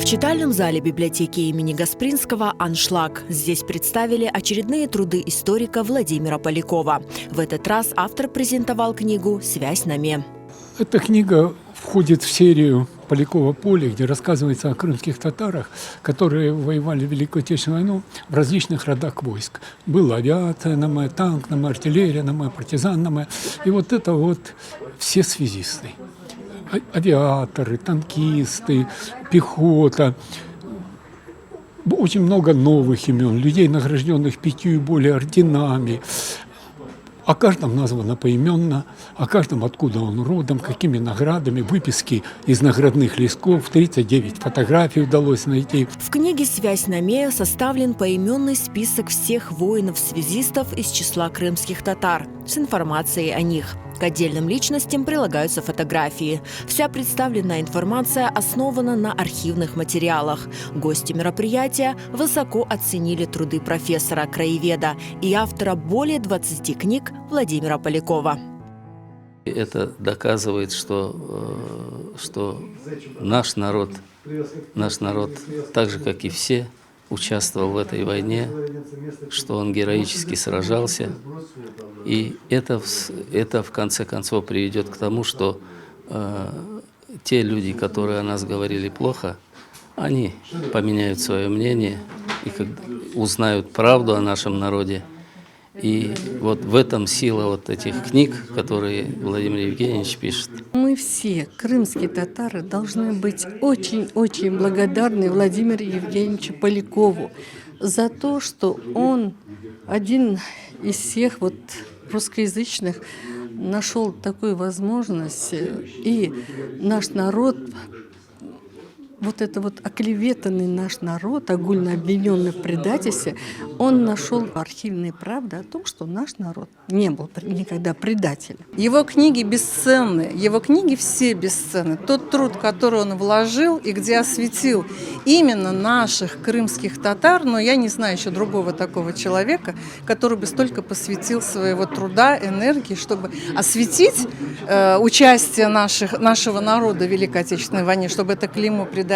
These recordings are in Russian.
читальном зале библиотеки имени Гаспринского «Аншлаг». Здесь представили очередные труды историка Владимира Полякова. В этот раз автор презентовал книгу «Связь на ме». Эта книга входит в серию Полякова «Поле», где рассказывается о крымских татарах, которые воевали в Великую Отечественную войну в различных родах войск. Была авиация на ме, танк на ме, артиллерия на ме, партизан на ме. И вот это вот все связисты. Авиаторы, танкисты, пехота. Очень много новых имен, людей, награжденных 5 и более орденами. О каждом названо поименно, о каждом, откуда он родом, какими наградами, выписки из наградных листков, 39 фотографий удалось найти. В книге «Связь на ме» составлен поименный список всех воинов-связистов из числа крымских татар с информацией о них. К отдельным личностям прилагаются фотографии. Вся представленная информация основана на архивных материалах. Гости мероприятия высоко оценили труды профессора-краеведа и автора более 20 книг Владимира Полякова. Это доказывает, что наш народ, так же, как и все, участвовал в этой войне, что он героически сражался. И это в конце концов приведет к тому, что те люди, которые о нас говорили плохо, они поменяют свое мнение и узнают правду о нашем народе. И вот в этом сила вот этих книг, которые Владимир Евгеньевич пишет. Мы все, крымские татары, должны быть очень-очень благодарны Владимиру Евгеньевичу Полякову за то, что он один из всех вот русскоязычных нашел такую возможность, и наш народ, вот это вот оклеветанный наш народ, огульно обвиненный в предательстве, он нашел архивные правды о том, что наш народ не был никогда предателем. Его книги бесценны, его книги все бесценны. Тот труд, который он вложил и где осветил именно наших крымских татар, но я не знаю еще другого такого человека, который бы столько посвятил своего труда, энергии, чтобы осветить участие нашего народа в Великой Отечественной войне, чтобы это клеймо предательства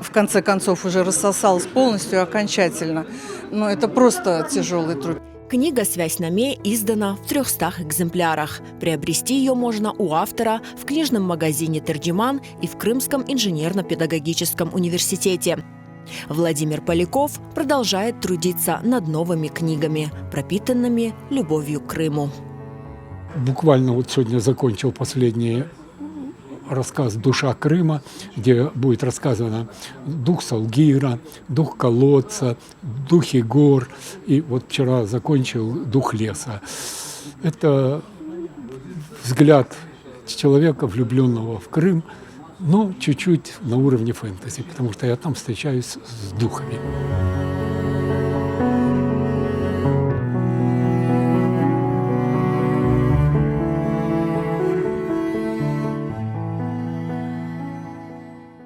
в конце концов уже рассосалось полностью и окончательно. Но это просто тяжелый труд. Книга «Связь на ме» издана в 300 экземплярах. Приобрести ее можно у автора в книжном магазине «Терджиман» и в Крымском инженерно-педагогическом университете. Владимир Поляков продолжает трудиться над новыми книгами, пропитанными любовью к Крыму. Буквально вот сегодня закончил последний рассказ «Душа Крыма», где будет рассказано дух Салгира, дух колодца, духи гор. И вот вчера закончил дух леса. Это взгляд человека, влюбленного в Крым, но чуть-чуть на уровне фэнтези, потому что я там встречаюсь с духами.